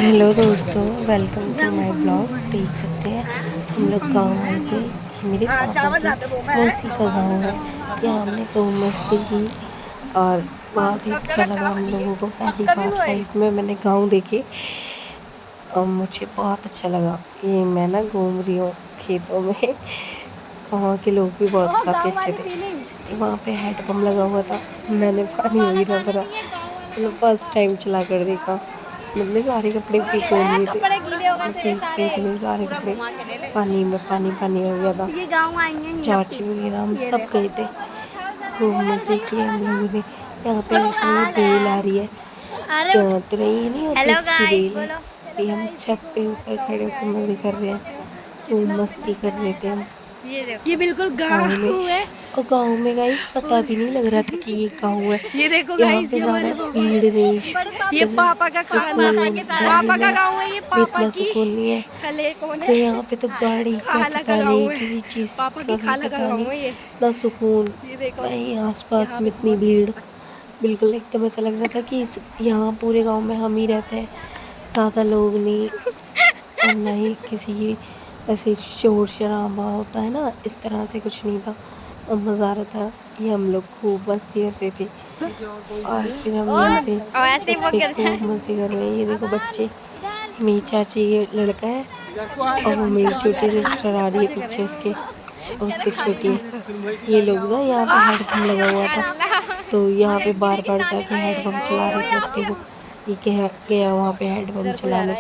Hello दोस्तों, welcome to my blog. देख सकते हैं हम लोग गांव में थे। ये मेरे पापा की मौसी का गांव है। यहाँ हमने खूब मस्ती की और बहुत ही अच्छा लगा हम लोगों को। पहली बार लाइफ में मैंने गांव देखे और मुझे बहुत अच्छा लगा। ये मैं ना घूम रही हूँ खेतों में। वहाँ के लोग भी बहुत काफ़ी अच्छे थे। वहाँ पे हैंडपम्प लगा हुआ था। मैंने पानी वगैरह भरा, मतलब फर्स्ट टाइम चला कर देखा। मैंने सारे कपड़े भिगो लिए थे क्योंकि खेत में सारे कपड़े पानी में पानी हो गया था। चाची वगैरह हम सब गए थे, खूब मज़े किए हम लोगों ने। यहाँ पे हमें बेल आ रही है, तो नहीं नहीं होती उसकी बेल है। अभी हम छत पे ऊपर खड़े होकर मज़े कर रहे हैं, खूब मस्ती कर रहे थे हम। ये बिल्कुल गाँव में है। और गाँव में गाइस पता भी नहीं लग रहा था कि ये गाँव है। ये देखो यहाँ गाइस, पे ये ज़्यादा हमारे पापा, भीड़ नहीं, ये जैसे पापा का खाना, सुकून दिल्ली पापा का में गाँव है, ये भी पापा इतना की सुकून नहीं है। खले कौन तो है, यहाँ पे तो गाड़ी का खाला का पता नहीं, गाँव है, किसी चीज़ पापा का की भी खाला का पता नहीं, गाँव है ये। ना सुकून, ये देखो नहीं आसपास यहाँ में पे इतनी बहुत भीड़। बिल्कुल एकदम ऐसा लग रहा था कि यहाँ पूरे गांव में हम ही रहते हैं, ज़्यादा लोग नहीं और ना ही किसी की ऐसे शोर शराबा होता है ना, इस तरह से कुछ नहीं था और मज़ा आ रहा था। ये हम लोग खूब मस्ती कर रहे थे और फिर हम यहाँ पे और ऐसे ही छत वो पे करते खूब हैं। मज़े कर रहे हैं। ये देखो बच्चे, मेरी चाची ये लड़का है और वो मेरी छोटी सिस्टर आ रही है पीछे उसके, और उससे छोटी है। ये लोग ना यहाँ पे हैंडपम्प लगा हुआ था, तो यहाँ पे बार बार जाके हैंडपम्प चला रहे थे। अब देखो ये क्या गया वहाँ पे हैंडपम्प चलाने।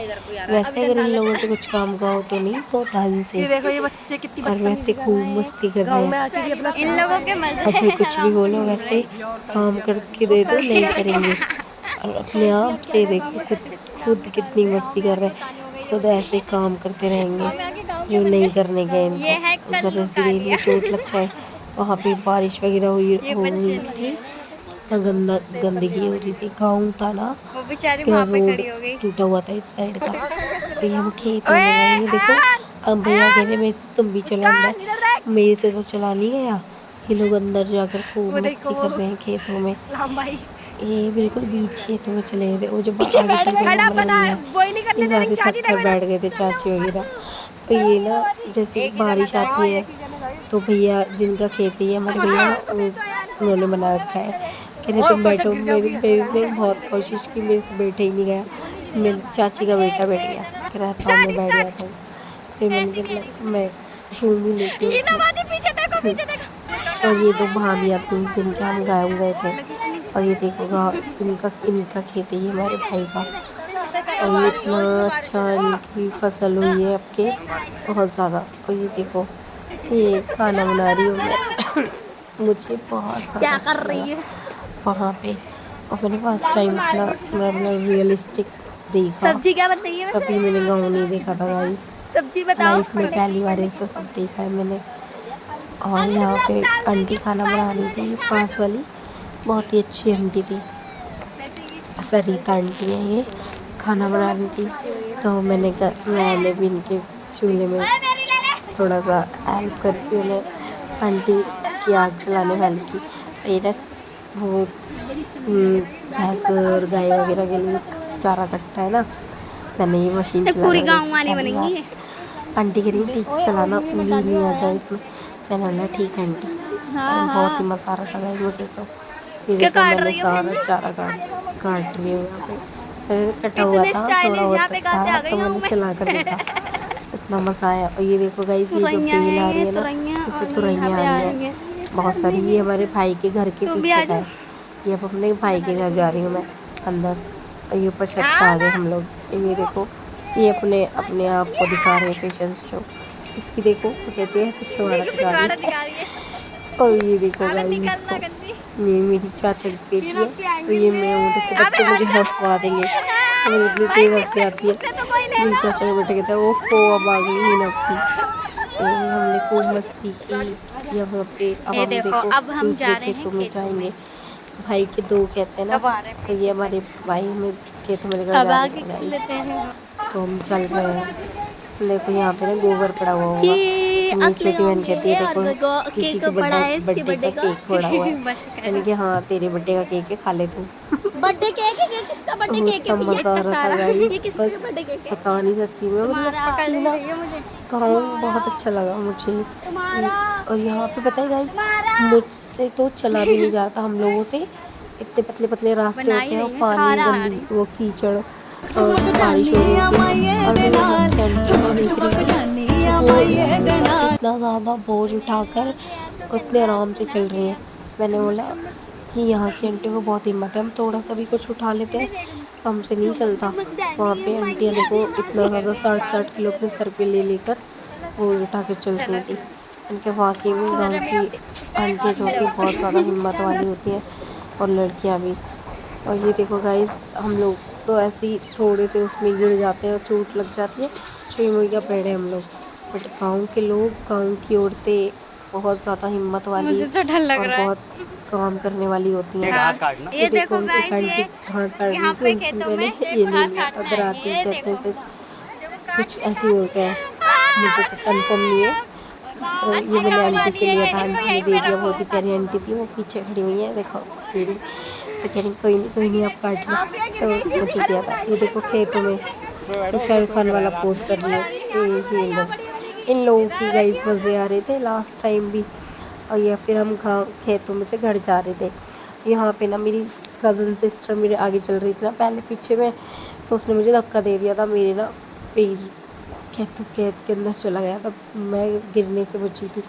वैसे अगर इन लोगों से कुछ काम का हो तो नहीं, तो ढंग से, ये देखो ये बच्चे कितनी और वैसे बदतमीजी कर रहे खूब हैं, मस्ती कर रहे गाँव में हैं। आके भी अपना इन लोगों के मजे अगर कुछ भी बोलो वैसे काम करके दे दो नहीं करेंगे, और अपने आप से देखो खुद खुद कितनी मस्ती कर रहे हैं। खुद ऐसे काम करते रहेंगे जो नहीं करने के इनको, ज़रा सी देर में चोट लग जाए। वहाँ पे बारिश वगैरह हुई थी, इतना गंदगी हो रही थी। गाँव था ना, वो बेचारी क्या वहां पे रोड खड़ी हो गई। टूटा हुआ था इस साइड का। तो हम खेतों में गए, ये देखो अब भैया कह रहे मेरे से तुम भी चलो अंदर, मेरे से तो चला नहीं गया। ये लोग अंदर जाकर खूब वो देखो मस्ती कर रहे हैं खेतों में। इस्लाम भाई ये बिल्कुल बीच खेतों में चले गए थे, वो जो पीछे आगे चल रहे हैं खड़ा हमारे बना, भैया, वही नहीं ये करने दे रही सारे चाची। थक कर देखो बैठ गए थे, चाची वगैरह। तो ये ना जैसे बारिश आती है तो भैया जिनका खेती है हमारे भैया, वो उन्होंने बना रखा है। कह रहे तुम बैठो, मेरी बहुत कोशिश की, मेरे से बैठे ही नहीं गया। मेरी चाची का बेटा बैठ गया, कह रहा था मैं बैठ जाता हूँ। फिर मैंने कहा मैं यूँ भी लेती हूँ उसमें। और ये दो भाभियाँ थी जिनके हम गाँव गए थे, और ये देखो गाँव इनका इनका खेत है, ये हमारे भाई का। और ये इतना अच्छा इनकी फसल हुई है आपके, बहुत ज़्यादा। और ये देखो ये खाना बना रही हूँ मैं। मुझे बहुत ज़्यादा अच्छा लगा वहाँ पे, और मैंने फर्स्ट टाइम इतना मतलब रियलिस्टिक देखा। सब्जी क्या बताइए कभी मैंने गाँव नहीं देखा था गाइस, सब्जी बताओ। लाइफ में पहली बार ऐसा सब देखा है मैंने। और यहाँ पे आंटी खाना बना रही थी, पास वाली बहुत ही अच्छी आंटी थी, सरिता आंटी है ये, खाना बना रही थी। तो मैंने भी इनके चूल्हे में थोड़ा सा हेल्प करके उन्हें, आंटी की आग जलाने वाली की। ये ना वो भैंस और गाय वगैरह के लिए चारा कटता है ना, मैंने ये मशीन चला पूरी कर गाँव देखी वाली पहली बनेंगी। बार। आंटी कह रही ठीक से चलाना, उंगली नहीं आ जाए इसमें। मैंने बोला ठीक है आंटी। बहुत ही मज़ा आ रहा था भाई मुझे तो। ये क्या देखो काट मैंने रही हो? सारा चारा काट रही हूँ यहाँ पे, कटा हुआ था थोड़ा बहुत कटा, तो मैंने चला कर देखा, इतना मज़ा आया। और ये देखो गाइस ये जो बेल आ रही है ना, इसमें तुरैयाँ आ रही हैं बहुत सारी। ये हमारे भाई के घर के पीछे का है। ये अब अपने भाई के घर जा रही हूँ मैं अंदर, और ये ऊपर छत पे आ गए हम लोग। ये देखो ये अपने अपने आप को दिखा रहे हैं फैशन शो। इसकी देखो वो कहते हैं पिछवाड़ा दिखा रही है। और ये देखो गाइस इसको, ये मेरी चाचा की बेटी है, और ये मैं हूँ। देखो बच्चे मुझे हंसवा देंगे, तो मुझे इतनी तेज हंसी आती है। मेरी चाचा का बेटा कहता है वो फो अब आ गई ही नपी। हमने खूब मस्ती की यहाँ पे। अब ये हम देखो, देखो अब हम जा दूसरे रहे हैं खेतों में खेतों जाएंगे। में। भाई के दो कहते हैं ना, सब आ रहे हैं तो ये हमारे भाई में खेतों में लेकर अब जा आगे रहे हैं लेते हैं। तो हम चल रहे हैं। देखो यहाँ पे ना गोबर पड़ा हुआ होगा, मेरी छोटी बहन कहती है देखो किसी केक के बड़ा है इसके बर्थडे बर्थडे का का केक फोड़ा हुआ है। बस मैंने कहा हाँ तेरे बर्थडे का केक है, खा ले तू। बर्थडे केक है, ये किसका बर्थडे केक इतना है भैया, मज़ा आ इतना रहा था सारा, ये गाइस, किसका बस बर्थडे केक है? बता नहीं सकती मैं। मतलब पकड़ कि नहीं ना रही है मुझे। गाँव बहुत अच्छा लगा मुझे। तुम्हारा और यहाँ पे पता है गाइस, मुझसे तो चला भी नहीं जाता हम लोगों से, इतने पतले पतले रास्ते बना होते ही हैं, और रही है, पानी सहारा आ गंदी रही। वो कीचड़ और बारिश हो रही थी। और मैं यहाँ कैंटीन में देख रही थी वो इतना ज़्यादा बोझ उठाकर उतने आराम से चल रही हैं। मैंने बोला कि यहाँ की आंटी को बहुत हिम्मत है, हम थोड़ा सा भी कुछ उठा लेते हैं तो हमसे नहीं चलता। वहाँ पे आंटियाँ देखो इतना ज़्यादा 60-60 किलो अपने सर पे ले लेकर बोझ उठा कर चल रही थी। उनके वाकई में गाँव की आंटियाँ जो होती हैं बहुत ज़्यादा हिम्मत वाली होती हैं, और लड़कियाँ भी। और ये देखो गाइस, हम लोग तो ऐसे ही थोड़े से उसमें गिर जाते हैं और चोट लग जाती है, सुई मुइया पेड़े हम लोग। बट गांव के लोग, गांव की औरतें बहुत ज़्यादा हिम्मत वाली मुझे तो डर लग और रहा है। बहुत काम करने वाली होती हैं। ये देखो एक गाइस, आंटी ये घास काट यहाँ रही पे थी, उनसे खेतों मैंने में ये घास नहीं लिया था, काटना है, डराते ये थे देखो। ऐसे कुछ ऐसे ही होते हैं, मुझे तो कंफर्म नहीं है। तो ये मैंने आंटी से लिया था, आंटी ने दे दिया, बहुत ही प्यारी आंटी थी, वो पीछे खड़ी हुई है देखो मेरी। तो कह रही कोई नहीं आप काट लो, तो मुझे दिया था। ये देखो खेतों में शाहरुख खान वाला पोज कर रही है ये लोग। इन लोगों की गाइस मज़े आ रहे थे लास्ट टाइम भी। और या फिर हम खेतों में से घर जा रहे थे। यहाँ पे ना मेरी कज़न सिस्टर मेरे आगे चल रही थी ना, पहले पीछे में, तो उसने मुझे धक्का दे दिया था, मेरे ना पैर खेत के अंदर चला गया था, मैं गिरने से बची थी।